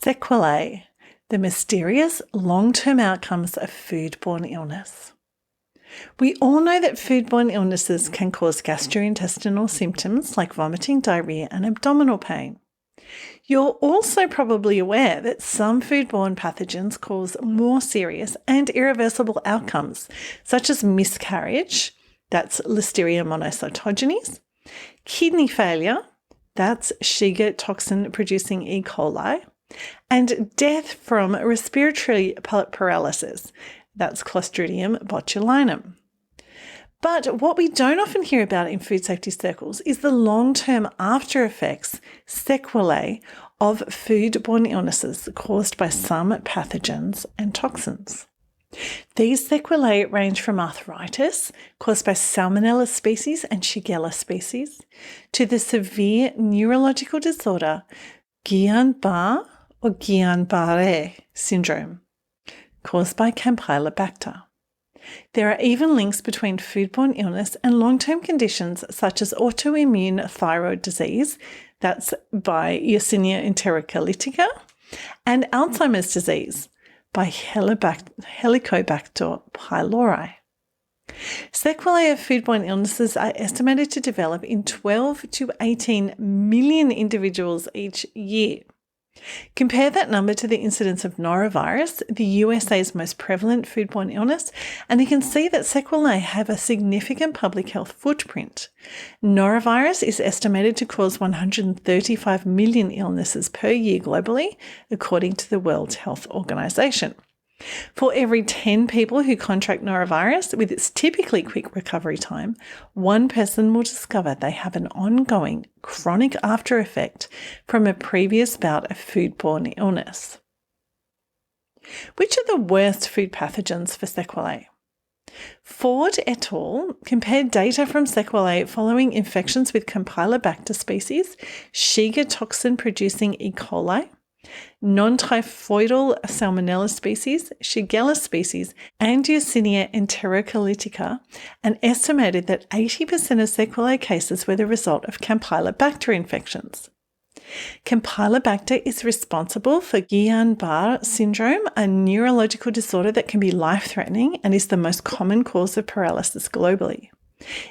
Sequelae, the mysterious long-term outcomes of foodborne illness. We all know that foodborne illnesses can cause gastrointestinal symptoms like vomiting, diarrhea, and abdominal pain. You're also probably aware that some foodborne pathogens cause more serious and irreversible outcomes, such as miscarriage, that's Listeria monocytogenes, kidney failure, that's Shiga toxin-producing E. coli, and death from respiratory paralysis, that's Clostridium botulinum. But what we don't often hear about in food safety circles is the long-term after effects, sequelae, of foodborne illnesses caused by some pathogens and toxins. These sequelae range from arthritis caused by Salmonella species and Shigella species to the severe neurological disorder Guillain-Barré or Guillain-Barré syndrome caused by Campylobacter. There are even links between foodborne illness and long-term conditions such as autoimmune thyroid disease, that's by Yersinia enterocolitica, and Alzheimer's disease by Helicobacter pylori. Sequelae of foodborne illnesses are estimated to develop in 12 to 18 million individuals each year. Compare that number to the incidence of norovirus, the USA's most prevalent foodborne illness, and you can see that sequelae have a significant public health footprint. Norovirus is estimated to cause 135 million illnesses per year globally, according to the World Health Organization. For every 10 people who contract norovirus, with its typically quick recovery time, one person will discover they have an ongoing chronic after effect from a previous bout of foodborne illness. Which are the worst food pathogens for sequelae? Ford et al. Compared data from sequelae following infections with Campylobacter species, Shiga toxin-producing E. coli, non-typhoidal Salmonella species, Shigella species, and Yersinia enterocolitica, and estimated that 80% of sequelae cases were the result of Campylobacter infections. Campylobacter is responsible for Guillain-Barré syndrome, a neurological disorder that can be life-threatening and is the most common cause of paralysis globally.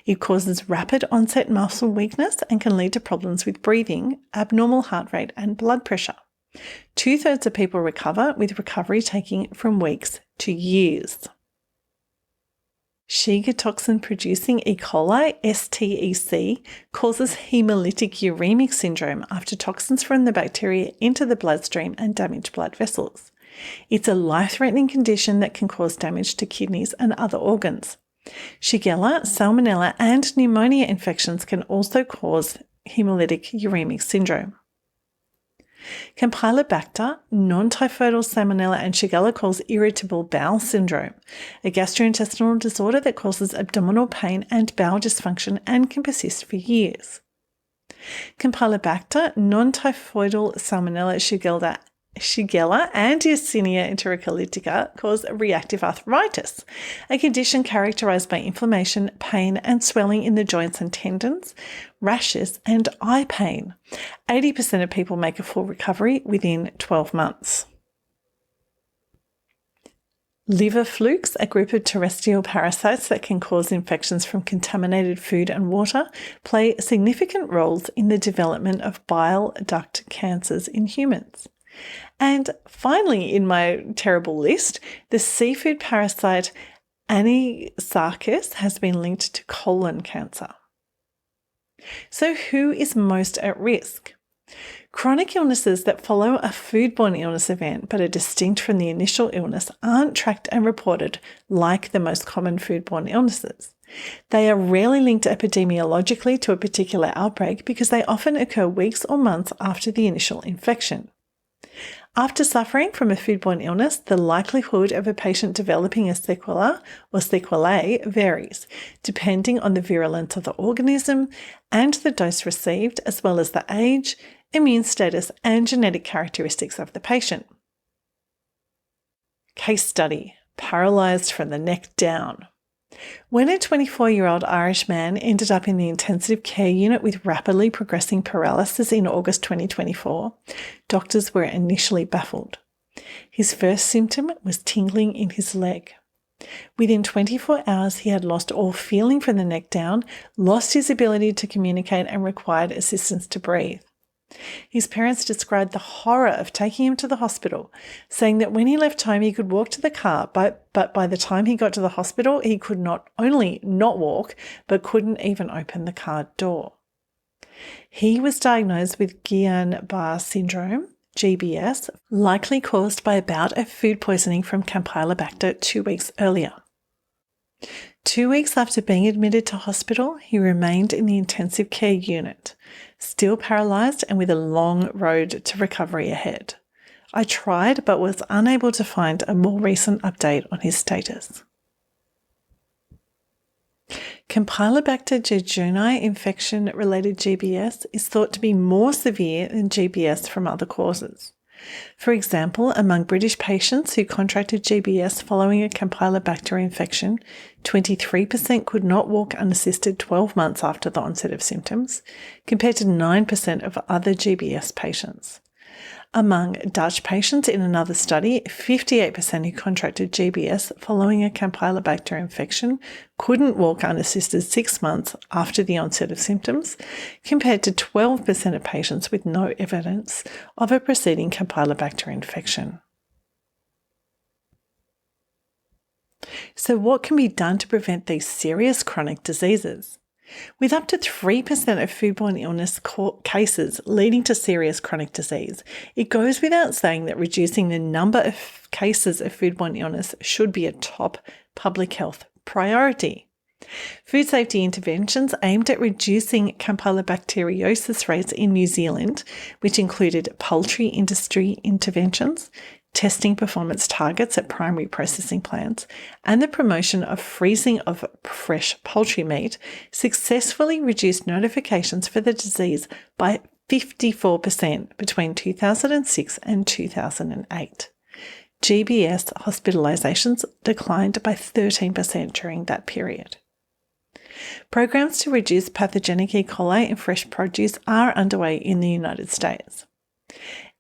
It causes rapid onset muscle weakness and can lead to problems with breathing, abnormal heart rate, and blood pressure. 2/3 of people recover, with recovery taking from weeks to years. Shiga toxin-producing E. coli, STEC, causes hemolytic uremic syndrome after toxins from the bacteria enter the bloodstream and damage blood vessels. It's a life-threatening condition that can cause damage to kidneys and other organs. Shigella, Salmonella, and pneumonia infections can also cause hemolytic uremic syndrome. Campylobacter, non-typhoidal Salmonella, and Shigella cause irritable bowel syndrome, a gastrointestinal disorder that causes abdominal pain and bowel dysfunction and can persist for years. Campylobacter, non-typhoidal Salmonella, Shigella, and Yersinia enterocolitica cause reactive arthritis, a condition characterized by inflammation, pain, and swelling in the joints and tendons, rashes, and eye pain. 80% of people make a full recovery within 12 months. Liver flukes, a group of terrestrial parasites that can cause infections from contaminated food and water, play significant roles in the development of bile duct cancers in humans. And finally, in my terrible list, the seafood parasite Anisakis has been linked to colon cancer. So who is most at risk? Chronic illnesses that follow a foodborne illness event but are distinct from the initial illness aren't tracked and reported like the most common foodborne illnesses. They are rarely linked epidemiologically to a particular outbreak because they often occur weeks or months after the initial infection. After suffering from a foodborne illness, the likelihood of a patient developing a sequela or sequelae varies, depending on the virulence of the organism and the dose received, as well as the age, immune status, and genetic characteristics of the patient. Case study: paralysed from the neck down. When a 24-year-old Irish man ended up in the intensive care unit with rapidly progressing paralysis in August 2024, doctors were initially baffled. His first symptom was tingling in his leg. Within 24 hours, he had lost all feeling from the neck down, lost his ability to communicate, and required assistance to breathe. His parents described the horror of taking him to the hospital, saying that when he left home he could walk to the car, but by the time he got to the hospital he could not only not walk, but couldn't even open the car door. He was diagnosed with Guillain-Barré syndrome, GBS, likely caused by a bout of food poisoning from Campylobacter 2 weeks earlier. 2 weeks after being admitted to hospital, he remained in the intensive care unit, still paralysed and with a long road to recovery ahead. I tried but was unable to find a more recent update on his status. Campylobacter jejuni infection-related GBS is thought to be more severe than GBS from other causes. For example, among British patients who contracted GBS following a Campylobacter infection, 23% could not walk unassisted 12 months after the onset of symptoms, compared to 9% of other GBS patients. Among Dutch patients in another study, 58% who contracted GBS following a Campylobacter infection couldn't walk unassisted 6 months after the onset of symptoms, compared to 12% of patients with no evidence of a preceding Campylobacter infection. So what can be done to prevent these serious chronic diseases? With up to 3% of foodborne illness cases leading to serious chronic disease, it goes without saying that reducing the number of cases of foodborne illness should be a top public health priority. Food safety interventions aimed at reducing campylobacteriosis rates in New Zealand, which included poultry industry interventions, testing performance targets at primary processing plants, and the promotion of freezing of fresh poultry meat, successfully reduced notifications for the disease by 54% between 2006 and 2008. GBS hospitalisations declined by 13% during that period. Programs to reduce pathogenic E. coli in fresh produce are underway in the United States.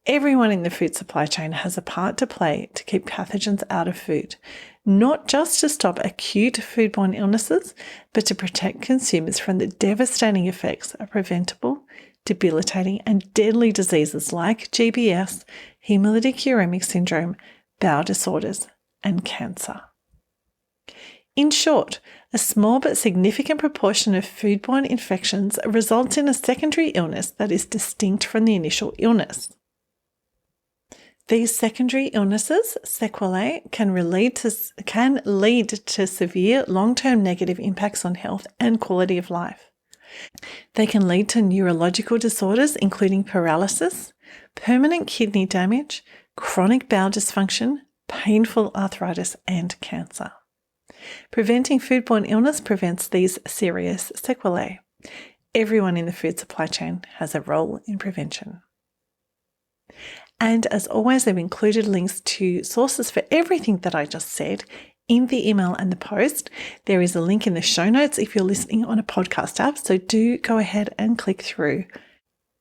Everyone in the food supply chain has a part to play to keep pathogens out of food, not just to stop acute foodborne illnesses, but to protect consumers from the devastating effects of preventable, debilitating, and deadly diseases like GBS, hemolytic uremic syndrome, bowel disorders, and cancer. In short, a small but significant proportion of foodborne infections results in a secondary illness that is distinct from the initial illness. These secondary illnesses, sequelae, can lead to severe long-term negative impacts on health and quality of life. They can lead to neurological disorders including paralysis, permanent kidney damage, chronic bowel dysfunction, painful arthritis, and cancer. Preventing foodborne illness prevents these serious sequelae. Everyone in the food supply chain has a role in prevention. And as always, I've included links to sources for everything that I just said in the email and the post. There is a link in the show notes if you're listening on a podcast app, so do go ahead and click through